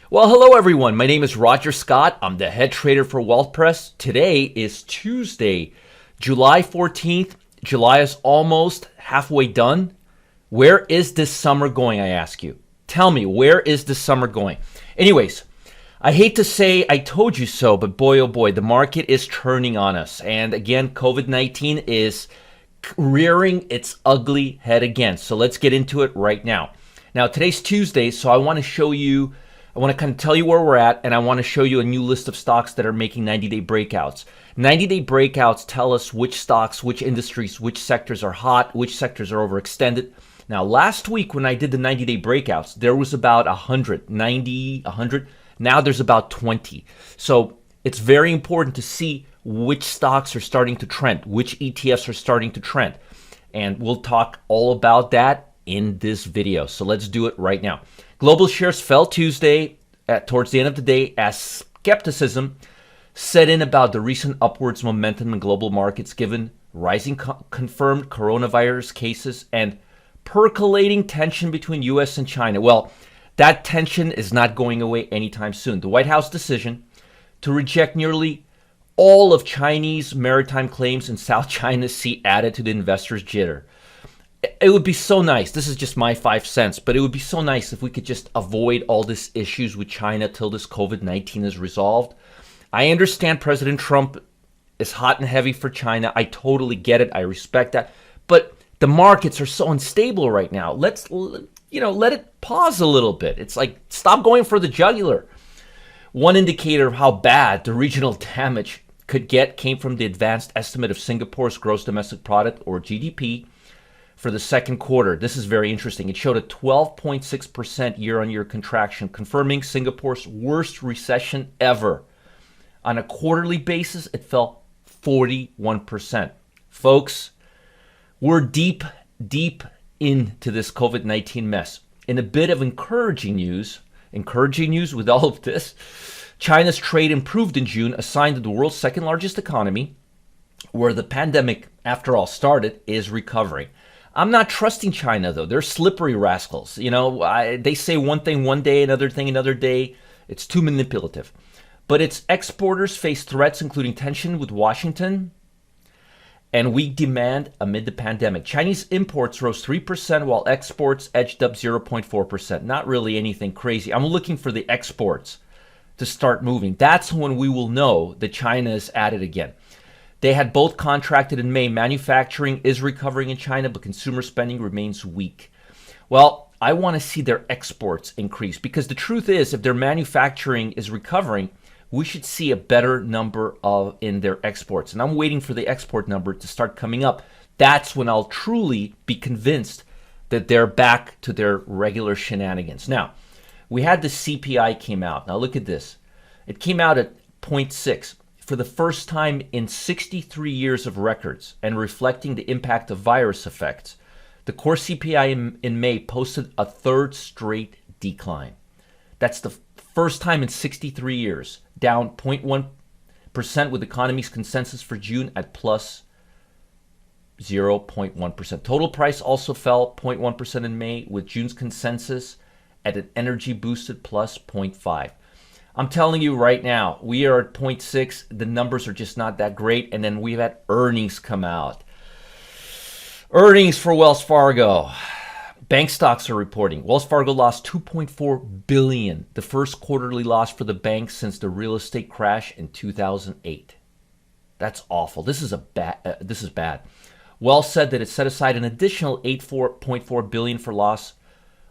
Well, hello everyone. My name is Roger Scott. I'm the head trader for Wealth Press. Today is Tuesday, July 14th. July is almost halfway done. Where is this summer going, I ask you? Tell me, where is this summer going? Anyways, I hate to say I told you so, but boy, oh boy, the market is turning on us. And again, COVID-19 is rearing its ugly head again. So let's get into it right now. Now, today's Tuesday, so I want to kind of tell you where we're at, and I want to show you a new list of stocks that are making 90-day breakouts. 90-day breakouts tell us which stocks, which industries, which sectors are hot, which sectors are overextended. Now, last week when I did the 90-day breakouts, there was about 100. Now there's about 20. So it's very important to see which stocks are starting to trend, which ETFs are starting to trend. And we'll talk all about that in this video. So let's do it right now. Global shares fell Tuesday towards the end of the day as skepticism set in about the recent upwards momentum in global markets given rising confirmed coronavirus cases and percolating tension between U.S. and China. Well, that tension is not going away anytime soon. The White House decision to reject nearly all of Chinese maritime claims in South China Sea added to the investors' jitter. It would be so nice. This is just my 5 cents, but it would be so nice if we could just avoid all these issues with China till this COVID-19 is resolved. I understand President Trump is hot and heavy for China. I totally get it. I respect that. But the markets are so unstable right now. Let it pause a little bit. It's like, stop going for the jugular. One indicator of how bad the regional damage could get came from the advanced estimate of Singapore's gross domestic product, or GDP, for the second quarter. This is very interesting. It showed a 12.6% year-on-year contraction, confirming Singapore's worst recession ever. On a quarterly basis, it fell 41%. Folks, we're deep into this COVID-19 mess. In a bit of encouraging news with all of this, China's trade improved in June, a sign that the world's second largest economy, where the pandemic, after all, started, is recovering. I'm not trusting China, though. They're slippery rascals. They say one thing one day, another thing another day. It's too manipulative. But its exporters face threats, including tension with Washington and weak demand amid the pandemic. Chinese imports rose 3%, while exports edged up 0.4%. Not really anything crazy. I'm looking for the exports to start moving. That's when we will know that China is at it again. They had both contracted in May. Manufacturing is recovering in China, but consumer spending remains weak. Well, I want to see their exports increase, because the truth is, if their manufacturing is recovering, we should see a better number in their exports. And I'm waiting for the export number to start coming up. That's when I'll truly be convinced that they're back to their regular shenanigans. Now, we had the CPI came out. Now look at this. It came out at 0.6. For the first time in 63 years of records, and reflecting the impact of virus effects, the core CPI in May posted a third straight decline. That's the first time in 63 years, down 0.1%, with economy's consensus for June at plus 0.1%. Total price also fell 0.1% in May, with June's consensus at an energy boosted plus 0.5%. I'm telling you right now, we are at 0.6. The numbers are just not that great. And then we've had earnings come out. Earnings for Wells Fargo. Bank stocks are reporting. Wells Fargo lost $2.4 billion, the first quarterly loss for the bank since the real estate crash in 2008. That's awful. This is bad. Wells said that it set aside an additional $8.4 billion for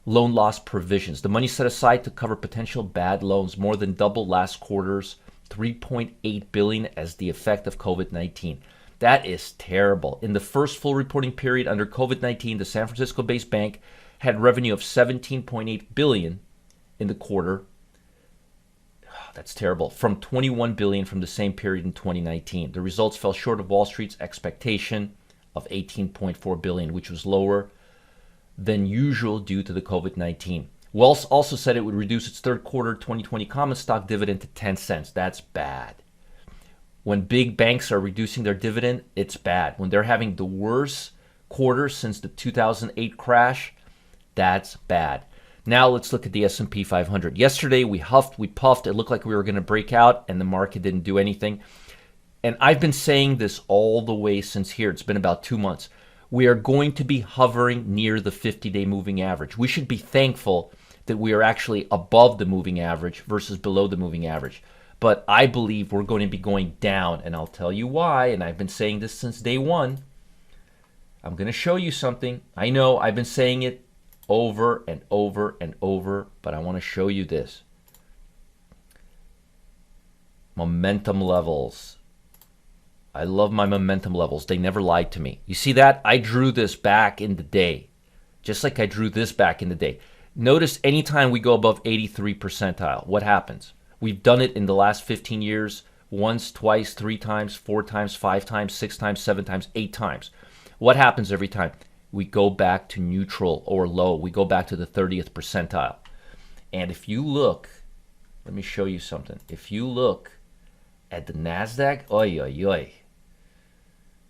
loan loss provisions. The money set aside to cover potential bad loans more than double last quarter's $3.8 billion as the effect of COVID-19. That is terrible. In the first full reporting period under COVID-19, the San Francisco-based bank had revenue of $17.8 billion in the quarter. That's terrible. From $21 billion from the same period in 2019. The results fell short of Wall Street's expectation of $18.4 billion, which was lower than usual due to the COVID-19. Wells also said it would reduce its third quarter 2020 common stock dividend to 10 cents. That's bad. When big banks are reducing their dividend, it's bad. When they're having the worst quarter since the 2008 crash, that's bad. Now let's look at the S&P 500. Yesterday we huffed, we puffed. It looked like we were going to break out, and the market didn't do anything. And I've been saying this all the way since here. It's been about 2 months. We are going to be hovering near the 50-day moving average. We should be thankful that we are actually above the moving average versus below the moving average. But I believe we're going to be going down, and I'll tell you why. And I've been saying this since day one. I'm going to show you something. I know I've been saying it over and over and over, but I want to show you this. Momentum levels. I love my momentum levels. They never lied to me. You see that? I drew this back in the day, just like I drew this back in the day. Notice anytime we go above 83 percentile, what happens? We've done it in the last 15 years, once, twice, 3 times, 4 times, 5 times, 6 times, 7 times, 8 times. What happens every time? We go back to neutral or low. We go back to the 30th percentile. And if you look, let me show you something. If you look at the NASDAQ, oy, oy, oy.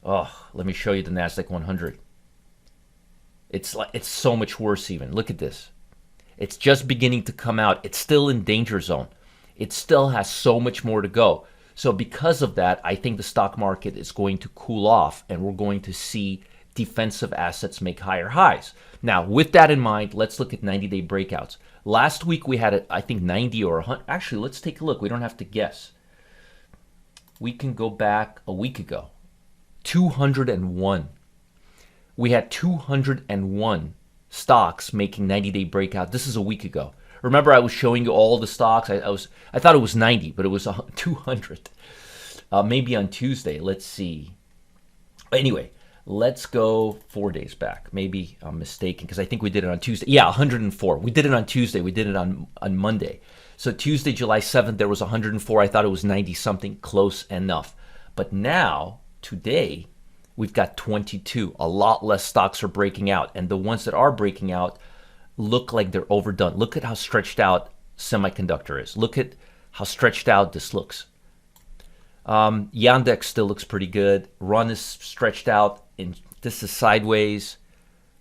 Oh, let me show you the NASDAQ 100. It's so much worse even. Look at this. It's just beginning to come out. It's still in danger zone. It still has so much more to go. So because of that, I think the stock market is going to cool off, and we're going to see defensive assets make higher highs. Now, with that in mind, let's look at 90-day breakouts. Last week we had, I think, 90 or 100. Actually, let's take a look. We don't have to guess. We can go back a week ago. 201. We had 201 stocks making 90-day breakout. This is a week ago. Remember, I was showing you all the stocks. I thought it was 90, but it was 200. Maybe on Tuesday. Let's see. Anyway, let's go 4 days back. Maybe I'm mistaken because I think we did it on Tuesday. Yeah, 104. We did it on Tuesday. We did it on Monday. So Tuesday, July 7th, there was 104. I thought it was 90-something, close enough. But now, today, we've got 22. A lot less stocks are breaking out. And the ones that are breaking out look like they're overdone. Look at how stretched out semiconductor is. Look at how stretched out this looks. Yandex still looks pretty good. Run is stretched out. This is sideways.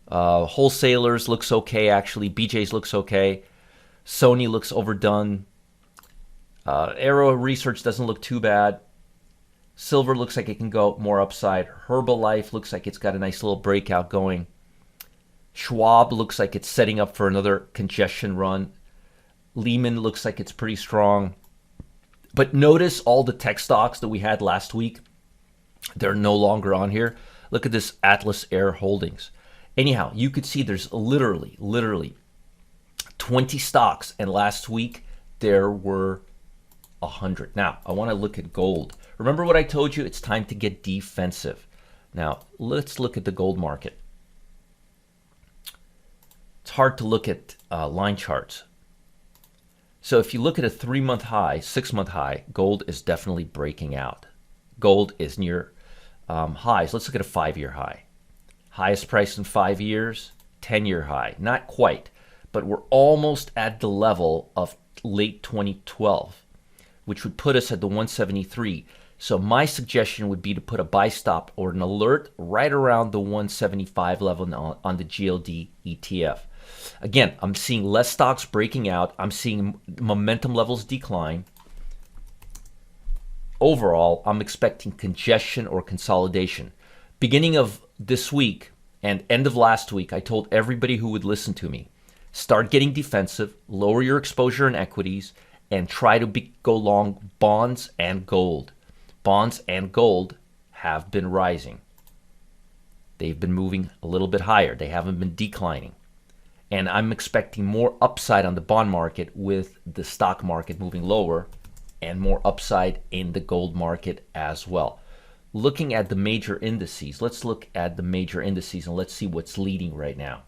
Wholesalers looks okay, actually. BJ's looks okay. Sony looks overdone. Arrow Research doesn't look too bad. Silver looks like it can go more upside. Herbalife looks like it's got a nice little breakout going. Schwab looks like it's setting up for another congestion run. Lehman looks like it's pretty strong. But notice all the tech stocks that we had last week. They're no longer on here. Look at this Atlas Air Holdings. Anyhow, you could see there's literally 20 stocks. And last week, there were 100. Now, I want to look at gold. Remember what I told you? It's time to get defensive. Now, let's look at the gold market. It's hard to look at line charts. So if you look at a 3-month high, 6-month high, gold is definitely breaking out. Gold is near highs. Let's look at a 5-year high. Highest price in 5 years, 10-year high. Not quite, but we're almost at the level of late 2012, which would put us at the 173. So my suggestion would be to put a buy stop or an alert right around the 175 level on the GLD ETF. Again, I'm seeing less stocks breaking out. I'm seeing momentum levels decline. Overall, I'm expecting congestion or consolidation. Beginning of this week and end of last week, I told everybody who would listen to me, start getting defensive, lower your exposure in equities, and try to go long bonds and gold. Bonds and gold have been rising. They've been moving a little bit higher. They haven't been declining. And I'm expecting more upside on the bond market with the stock market moving lower and more upside in the gold market as well. Looking at the major indices, let's look at the major indices and let's see what's leading right now.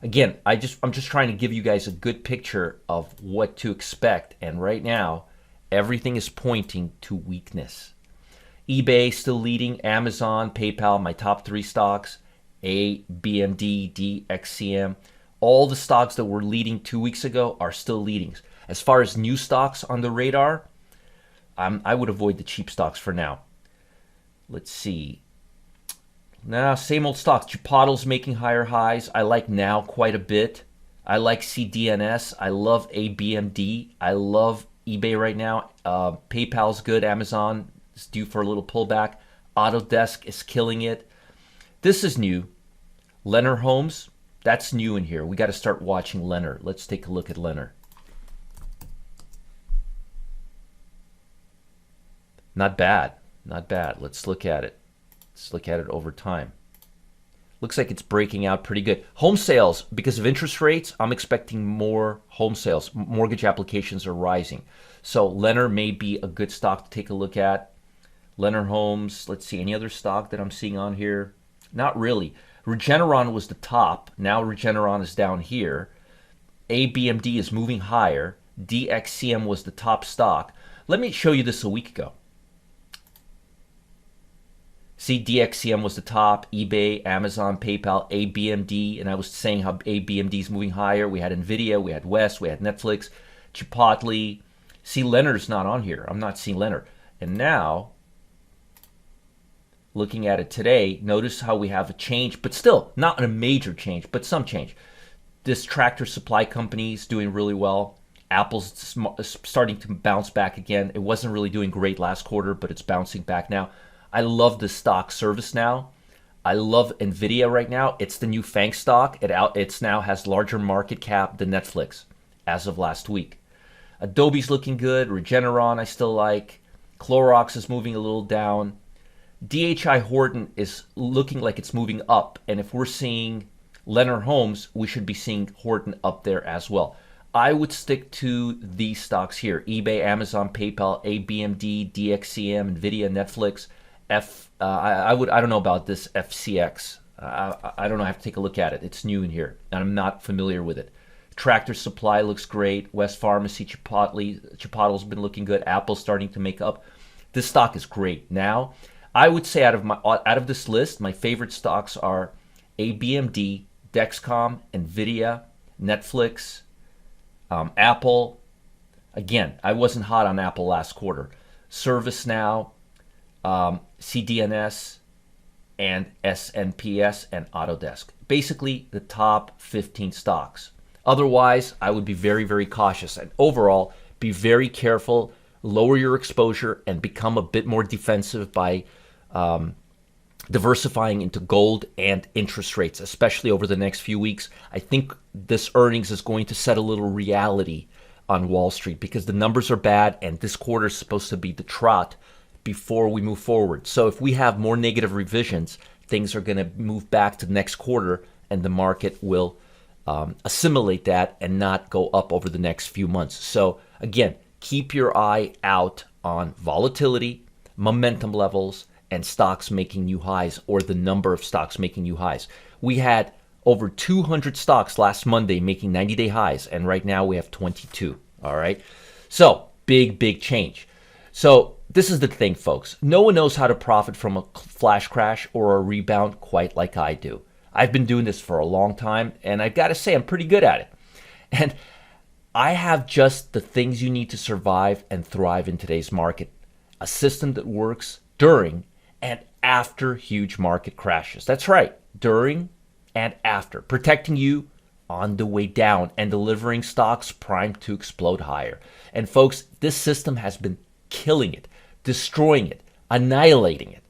Again, I'm just trying to give you guys a good picture of what to expect. And right now, everything is pointing to weakness. eBay still leading, Amazon, PayPal, my top 3 stocks, BMD, DXCM. All the stocks that were leading 2 weeks ago are still leading. As far as new stocks on the radar, I would avoid the cheap stocks for now. Let's see. Now, same old stocks. Chipotle's making higher highs. I like Now quite a bit. I like CDNS. I love ABMD. I love eBay right now. PayPal's good. Amazon is due for a little pullback. Autodesk is killing it. This is new. Lennar Homes, that's new in here. We got to start watching Lennar. Let's take a look at Lennar. Not bad. Not bad. Let's look at it. Let's look at it over time. Looks like it's breaking out pretty good. Home sales, because of interest rates, I'm expecting more home sales. Mortgage applications are rising. So Lennar may be a good stock to take a look at. Lennar Homes, let's see, any other stock that I'm seeing on here? Not really. Regeneron was the top. Now Regeneron is down here. ABMD is moving higher. DXCM was the top stock. Let me show you this a week ago. See, DXCM was the top, eBay, Amazon, PayPal, ABMD, and I was saying how ABMD is moving higher. We had Nvidia, we had West, we had Netflix, Chipotle. See, Lennar's not on here. I'm not seeing Lennar. And now, looking at it today, notice how we have a change, but still not a major change, but some change. This Tractor Supply company is doing really well. Apple's starting to bounce back again. It wasn't really doing great last quarter, but it's bouncing back now. I love the stock ServiceNow. I love Nvidia right now. It's the new FANG stock. It's now has larger market cap than Netflix as of last week. Adobe's looking good. Regeneron I still like. Clorox is moving a little down. DHI Horton is looking like it's moving up. And if we're seeing Lennar Homes, we should be seeing Horton up there as well. I would stick to these stocks here. eBay, Amazon, PayPal, ABMD, DXCM, Nvidia, Netflix. I don't know about this FCX. I don't know. I have to take a look at it. It's new in here, and I'm not familiar with it. Tractor Supply looks great. West Pharmacy, Chipotle's been looking good. Apple's starting to make up. This stock is great. Now, I would say out of this list, my favorite stocks are ABMD, Dexcom, Nvidia, Netflix, Apple. Again, I wasn't hot on Apple last quarter. ServiceNow, CDNS, and SNPS, and Autodesk. Basically, the top 15 stocks. Otherwise, I would be very, very cautious. And overall, be very careful, lower your exposure, and become a bit more defensive by diversifying into gold and interest rates, especially over the next few weeks. I think this earnings is going to set a little reality on Wall Street because the numbers are bad, and this quarter is supposed to be the trot before we move forward. So if we have more negative revisions, things are going to move back to next quarter, and the market will assimilate that and not go up over the next few months. So again, keep your eye out on volatility, momentum levels, and stocks making new highs, or the number of stocks making new highs. We had over 200 stocks last Monday making 90-day highs, and right now we have 22. All right. So big change. So this is the thing, folks. No one knows how to profit from a flash crash or a rebound quite like I do. I've been doing this for a long time, and I've got to say I'm pretty good at it. And I have just the things you need to survive and thrive in today's market. A system that works during and after huge market crashes. That's right, during and after, protecting you on the way down and delivering stocks primed to explode higher. And folks, this system has been killing it, destroying it, annihilating it.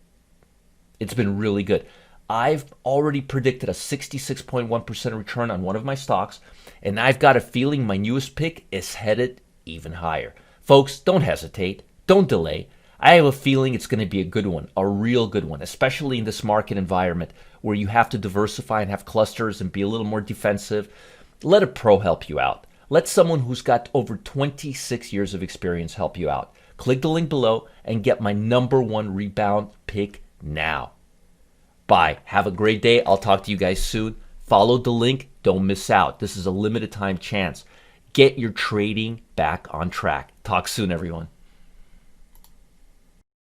It's been really good. I've already predicted a 66.1% return on one of my stocks, and I've got a feeling my newest pick is headed even higher. Folks, don't hesitate. Don't delay. I have a feeling it's going to be a good one, a real good one, especially in this market environment where you have to diversify and have clusters and be a little more defensive. Let a pro help you out. Let someone who's got over 26 years of experience help you out. Click the link below and get my #1 rebound pick now. Bye. Have a great day. I'll talk to you guys soon. Follow the link. Don't miss out. This is a limited time chance. Get your trading back on track. Talk soon, everyone.